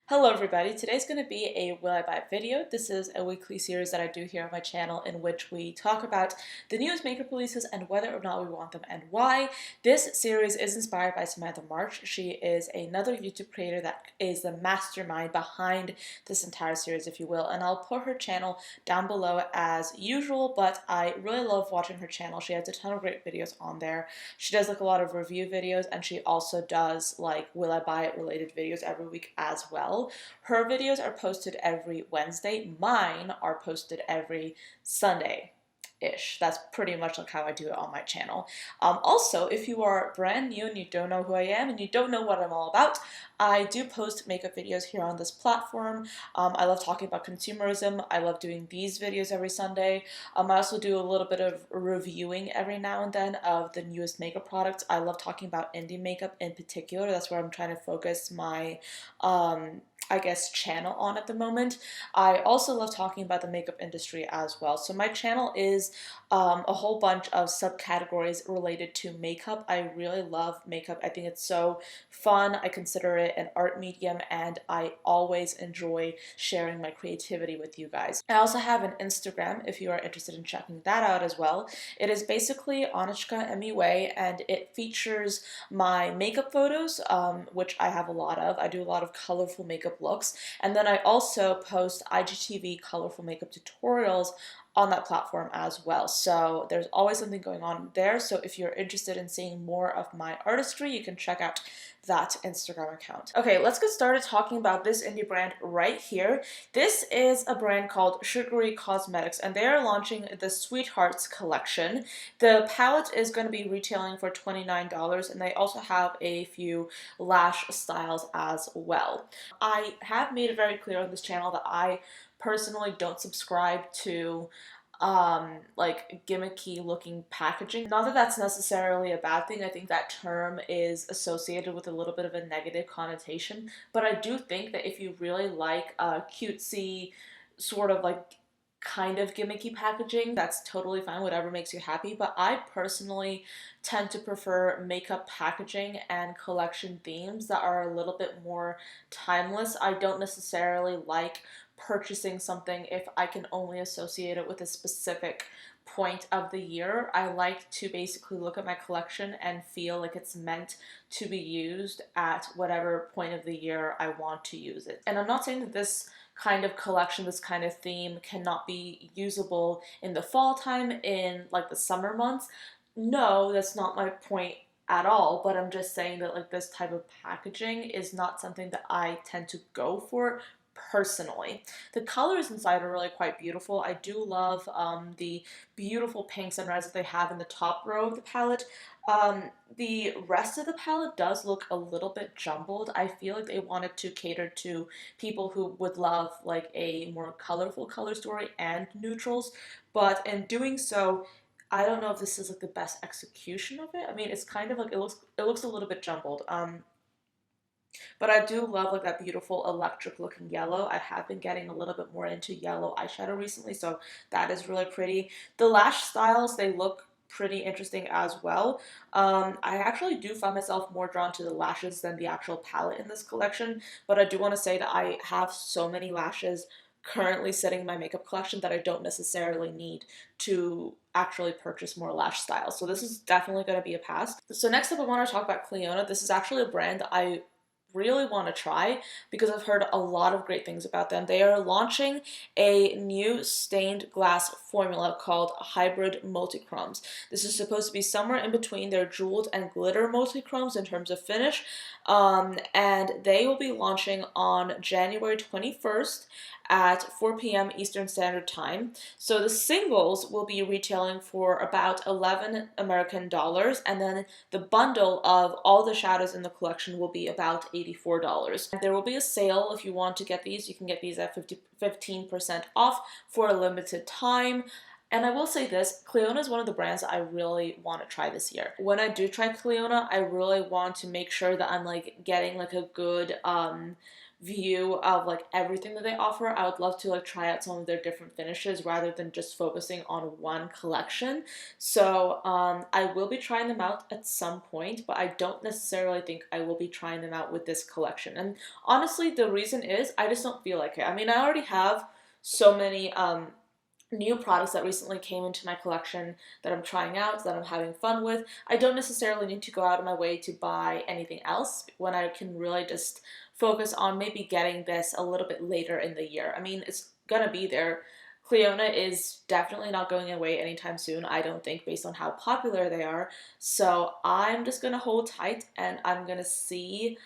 Hello everybody, today's going to be a Will I Buy It video. This is a weekly series that I do here on my channel in which we talk about the newest makeup releases and whether or not we want them and why. This series is inspired by Samantha March. She is another YouTube creator that is the mastermind behind this entire series, if you will, and I'll put her channel down below as usual, but I really love watching her channel. She has a ton of great videos on there. She does like a lot of review videos, and she also does like Will I Buy It related videos every week as well. Her videos are posted every Wednesday. Mine are posted every Sunday. Ish. That's pretty much like how I do it on my channel. Also, if you are brand new and you don't know who I am and you don't know what I'm all about, I do post makeup videos here on this platform. I love talking about consumerism. I love doing these videos every Sunday. I also do a little bit of reviewing every now and then of the newest makeup products. I love talking about indie makeup in particular. That's where I'm trying to focus my I guess, channel on at the moment. I also love talking about the makeup industry as well. So my channel is a whole bunch of subcategories related to makeup. I really love makeup. I think it's so fun. I consider it an art medium, and I always enjoy sharing my creativity with you guys. I also have an Instagram if you are interested in checking that out as well. It is basically Anishka MUA, and it features my makeup photos, which I have a lot of. I do a lot of colorful makeup looks, and then I also post IGTV colorful makeup tutorials on that platform as well. So there's always something going on there. So if you're interested in seeing more of my artistry, you can check out that Instagram account. Okay, let's get started talking about this indie brand right here. This is a brand called Sugary Cosmetics, and they are launching the Sweethearts collection. The palette is going to be retailing for $29, and they also have a few lash styles as well. I have made it very clear on this channel that I personally don't subscribe to like gimmicky looking packaging. Not that that's necessarily a bad thing. I think that term is associated with a little bit of a negative connotation, but I do think that if you really like cutesy sort of like kind of gimmicky packaging, that's totally fine, whatever makes you happy. But I personally tend to prefer makeup packaging and collection themes that are a little bit more timeless. I don't necessarily like purchasing something if I can only associate it with a specific point of the year. I like to basically look at my collection and feel like it's meant to be used at whatever point of the year I want to use it. And I'm not saying that this kind of collection, this kind of theme cannot be usable in the fall time, in like the summer months. No, that's not my point at all, but I'm just saying that like this type of packaging is not something that I tend to go for personally. The colors inside are really quite beautiful. I do love the beautiful pinks and reds that they have in the top row of the palette. The rest of the palette does look a little bit jumbled. I feel like they wanted to cater to people who would love like a more colorful color story and neutrals, but in doing so, I don't know if this is like the best execution of it. I mean, it's kind of like it looks a little bit jumbled. But I do love like that beautiful electric looking yellow. I have been getting a little bit more into yellow eyeshadow recently, so that is really pretty. The lash styles, they look pretty interesting as well. I actually do find myself more drawn to the lashes than the actual palette in this collection, but I do want to say that I have so many lashes currently sitting in my makeup collection that I don't necessarily need to actually purchase more lash styles. So this is definitely going to be a pass. So next up I want to talk about Cleona. This is actually a brand that I really want to try because I've heard a lot of great things about them. They are launching a new stained glass formula called Hybrid Multichromes. This is supposed to be somewhere in between their jeweled and glitter multichromes in terms of finish, and they will be launching on January 21st at 4 p.m. Eastern Standard Time. So the singles will be retailing for about 11 American dollars, and then the bundle of all the shadows in the collection will be about $84. There will be a sale if you want to get these. You can get these at 15% off for a limited time. And I will say this, Cleona is one of the brands that I really want to try this year. When I do try Cleona, I really want to make sure that I'm like getting like a good view of like everything that they offer. I would love to like try out some of their different finishes rather than just focusing on one collection. So I will be trying them out at some point, but I don't necessarily think I will be trying them out with this collection. And honestly, the reason is I just don't feel like it. I mean, I already have so many new products that recently came into my collection that I'm trying out, that I'm having fun with. I don't necessarily need to go out of my way to buy anything else when I can really just focus on maybe getting this a little bit later in the year. I mean, it's gonna be there. Cleona is definitely not going away anytime soon, I don't think, based on how popular they are. So I'm just gonna hold tight and I'm gonna see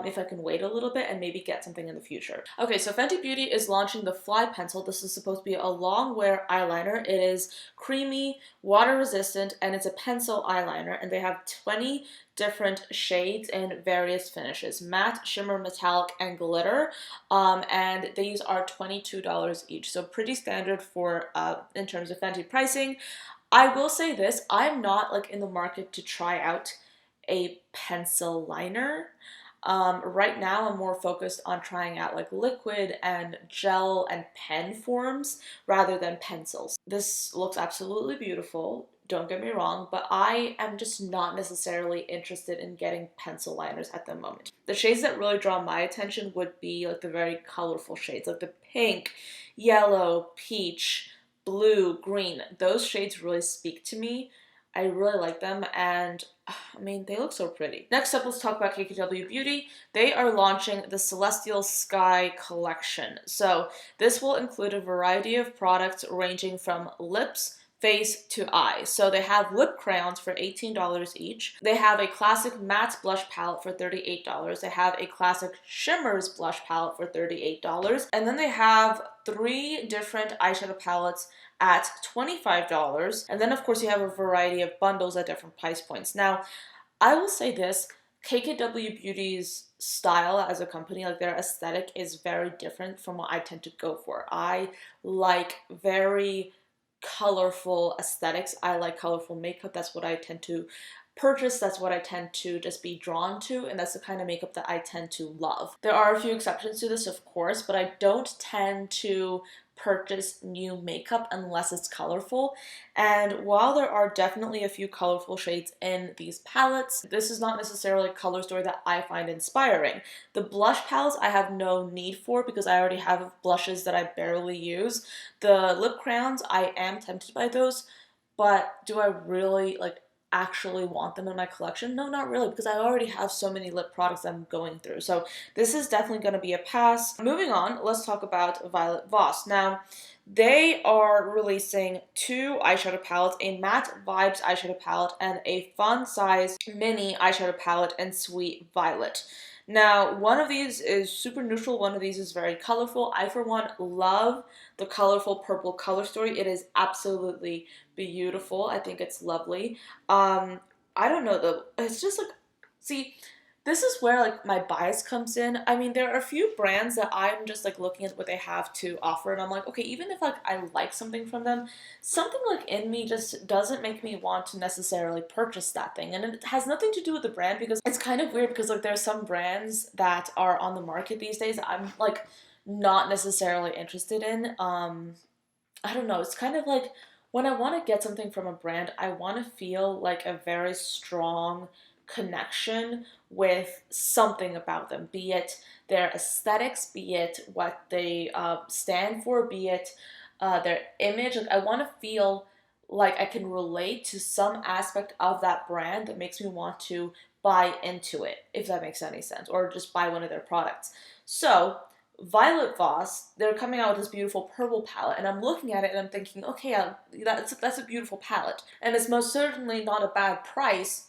if I can wait a little bit and maybe get something in the future. Okay, so Fenty Beauty is launching the Fly Pencil. This is supposed to be a long wear eyeliner. It is creamy, water resistant, and it's a pencil eyeliner. And they have 20 different shades in various finishes: matte, shimmer, metallic, and glitter. And these are $22 each. So pretty standard for in terms of Fenty pricing. I will say this, I'm not like in the market to try out a pencil liner. Right now, I'm more focused on trying out like liquid and gel and pen forms rather than pencils. This looks absolutely beautiful, don't get me wrong, but I am just not necessarily interested in getting pencil liners at the moment. The shades that really draw my attention would be like the very colorful shades, like the pink, yellow, peach, blue, green. Those shades really speak to me. I really like them, and I mean, they look so pretty. Next up, let's talk about KKW Beauty. They are launching the Celestial Sky collection. So this will include a variety of products ranging from lips, face to eye. So they have lip crayons for $18 each. They have a classic matte blush palette for $38. They have a classic shimmers blush palette for $38. And then they have 3 different eyeshadow palettes at $25. And then of course you have a variety of bundles at different price points. Now, I will say this, KKW Beauty's style as a company, like their aesthetic is very different from what I tend to go for. I like very colorful aesthetics. I like colorful makeup. That's what I tend to purchase. That's what I tend to just be drawn to, and that's the kind of makeup that I tend to love. There are a few exceptions to this, of course, but I don't tend to purchase new makeup unless it's colorful. And while there are definitely a few colorful shades in these palettes, this is not necessarily a color story that I find inspiring. The blush palettes I have no need for because I already have blushes that I barely use. The lip crayons, I am tempted by those, but do I really like actually want them in my collection? No, not really, because I already have so many lip products I'm going through. So this is definitely going to be a pass. Moving on, let's talk about Violet Voss. Now, they are releasing 2 eyeshadow palettes, a matte vibes eyeshadow palette and a fun size mini eyeshadow palette in Sweet Violet. Now, one of these is super neutral, one of these is very colorful. I, for one, love the colorful purple color story. It is absolutely beautiful. I think it's lovely. I don't know though. It's just like, see, this is where like my bias comes in. I mean, there are a few brands that I'm just like looking at what they have to offer, and I'm like, okay, even if like I like something from them, something like in me just doesn't make me want to necessarily purchase that thing. And it has nothing to do with the brand because it's kind of weird because like there's some brands that are on the market these days that I'm like not necessarily interested in. I don't know. It's kind of like when I want to get something from a brand, I want to feel like a very strong connection with something about them, be it their aesthetics, be it what they stand for, be it their image. Like I want to feel like I can relate to some aspect of that brand that makes me want to buy into it, if that makes any sense, or just buy one of their products. So Violet Voss, they're coming out with this beautiful purple palette, and I'm looking at it and I'm thinking, okay, that's a beautiful palette, and it's most certainly not a bad price,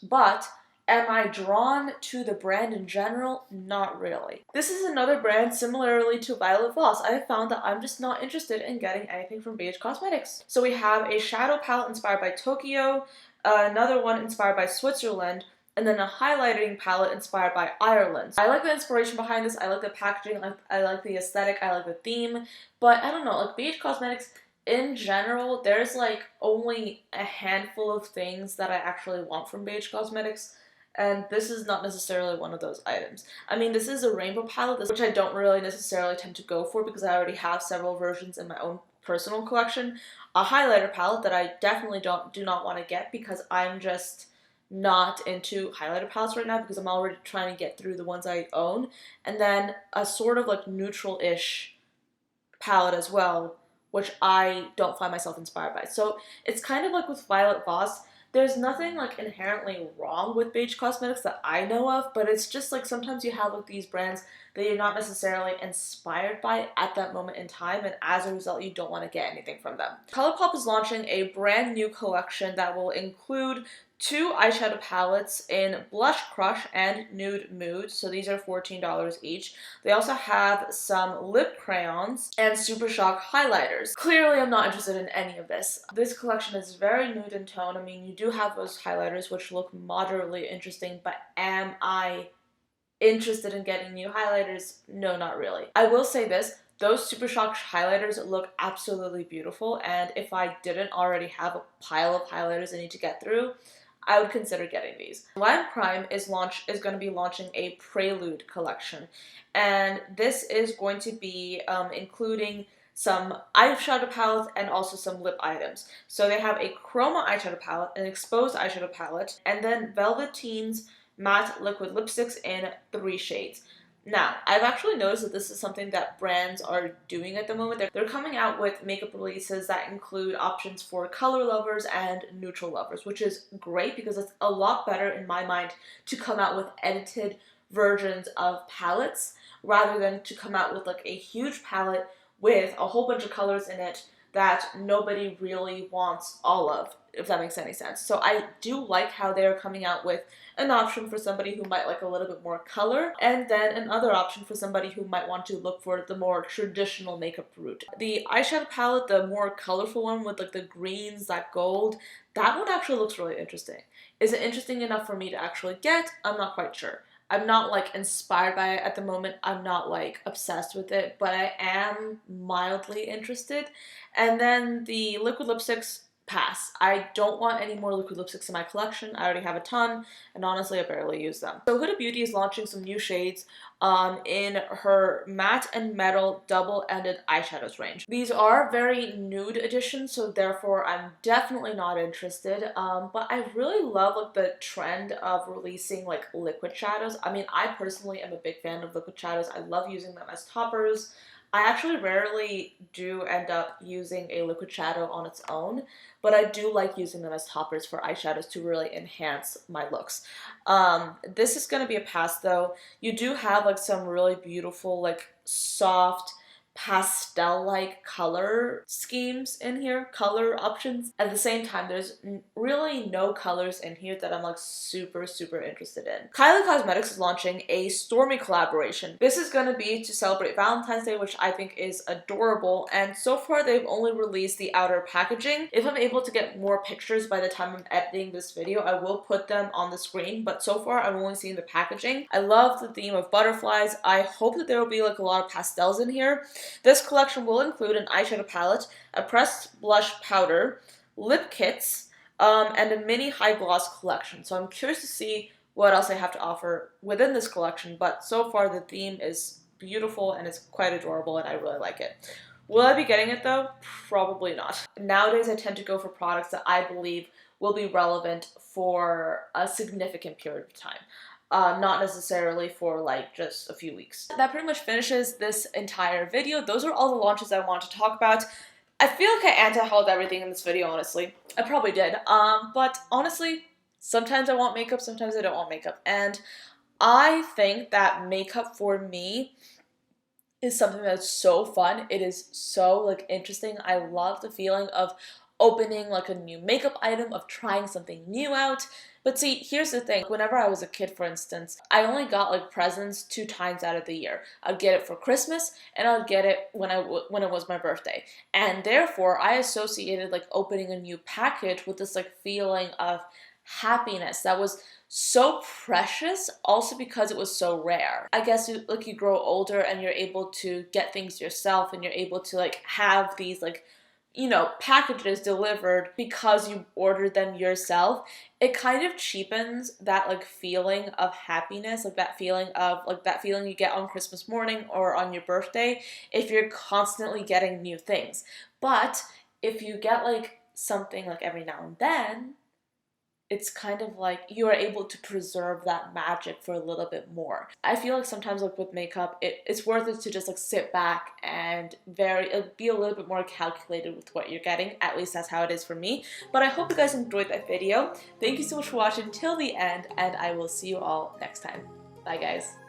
but am I drawn to the brand in general? Not really. This is another brand similarly to Violet Voss. I have found that I'm just not interested in getting anything from Beige Cosmetics. So we have a shadow palette inspired by Tokyo, another one inspired by Switzerland, and then a highlighting palette inspired by Ireland. I like the inspiration behind this, I like the packaging, I like the aesthetic, I like the theme, but I don't know, like Beige Cosmetics in general, there's like only a handful of things that I actually want from Beige Cosmetics, and this is not necessarily one of those items. I mean, this is a rainbow palette, which I don't really necessarily tend to go for because I already have several versions in my own personal collection. A highlighter palette that I definitely do not want to get because I'm just not into highlighter palettes right now because I'm already trying to get through the ones I own. And then a sort of like neutral-ish palette as well, which I don't find myself inspired by. So it's kind of like with Violet Voss. There's nothing like inherently wrong with Beige Cosmetics that I know of, but it's just like sometimes you have like these brands that you're not necessarily inspired by at that moment in time, and as a result, you don't want to get anything from them. Colorpop is launching a brand new collection that will include two eyeshadow palettes in Blush Crush and Nude Mood, so these are $14 each. They also have some lip crayons and Super Shock highlighters. Clearly, I'm not interested in any of this. This collection is very nude in tone. I mean, you do have those highlighters which look moderately interesting, but am I interested in getting new highlighters? No, not really. I will say this. Those Super Shock highlighters look absolutely beautiful, and if I didn't already have a pile of highlighters I need to get through, I would consider getting these. YPrime is going to be launching a Prelude collection, and this is going to be including some eyeshadow palettes and also some lip items. So they have a chroma eyeshadow palette, an exposed eyeshadow palette, and then Velveteen's matte liquid lipsticks in 3 shades. Now, I've actually noticed that this is something that brands are doing at the moment. They're coming out with makeup releases that include options for color lovers and neutral lovers, which is great because it's a lot better in my mind to come out with edited versions of palettes rather than to come out with like a huge palette with a whole bunch of colors in it that nobody really wants all of, if that makes any sense. So I do like how they're coming out with an option for somebody who might like a little bit more color, and then another option for somebody who might want to look for the more traditional makeup route. The eyeshadow palette, the more colorful one with like the greens, that gold, that one actually looks really interesting. Is it interesting enough for me to actually get? I'm not quite sure. I'm not like inspired by it at the moment. I'm not like obsessed with it, but I am mildly interested. And then the liquid lipsticks, pass. I don't want any more liquid lipsticks in my collection. I already have a ton, and honestly, I barely use them. So Huda Beauty is launching some new shades in her matte and metal double-ended eyeshadows range. These are very nude editions, so therefore I'm definitely not interested. But I really love like the trend of releasing like liquid shadows. I mean, I personally am a big fan of liquid shadows. I love using them as toppers. I actually rarely do end up using a liquid shadow on its own, but I do like using them as toppers for eyeshadows to really enhance my looks. This is going to be a pass though. You do have like some really beautiful, like soft, pastel-like color schemes in here, color options. At the same time, there's really no colors in here that I'm like super interested in. Kylie Cosmetics is launching a Stormy collaboration. This is going to be to celebrate Valentine's Day, which I think is adorable, and so far they've only released the outer packaging. If I'm able to get more pictures by the time I'm editing this video, I will put them on the screen, but so far I've only seen the packaging. I love the theme of butterflies. I hope that there will be like a lot of pastels in here. This collection will include an eyeshadow palette, a pressed blush powder, lip kits, and a mini high gloss collection. So I'm curious to see what else they have to offer within this collection, but so far the theme is beautiful and it's quite adorable and I really like it. Will I be getting it though? Probably not. Nowadays I tend to go for products that I believe will be relevant for a significant period of time. Not necessarily for like just a few weeks. That pretty much finishes this entire video. Those are all the launches I want to talk about. I feel like I anti-hauled everything in this video, honestly. I probably did. But honestly, sometimes I want makeup, sometimes I don't want makeup. And I think that makeup for me is something that's so fun. It is so like interesting. I love the feeling of opening like a new makeup item, of trying something new out. But see, here's the thing. Whenever I was a kid, for instance, I only got like presents 2 times out of the year. I'd get it for Christmas and I'd get it when it was my birthday. And therefore, I associated like opening a new package with this like feeling of happiness that was so precious, also because it was so rare. I guess like you grow older and you're able to get things yourself and you're able to like have these like you know, packages delivered because you ordered them yourself, it kind of cheapens that like feeling of happiness, like that feeling you get on Christmas morning or on your birthday if you're constantly getting new things. But if you get like something like every now and then, it's kind of like you are able to preserve that magic for a little bit more. I feel like sometimes like with makeup, it's worth it to just like sit back and be a little bit more calculated with what you're getting. At least that's how it is for me. But I hope you guys enjoyed that video. Thank you so much for watching till the end, and I will see you all next time. Bye guys.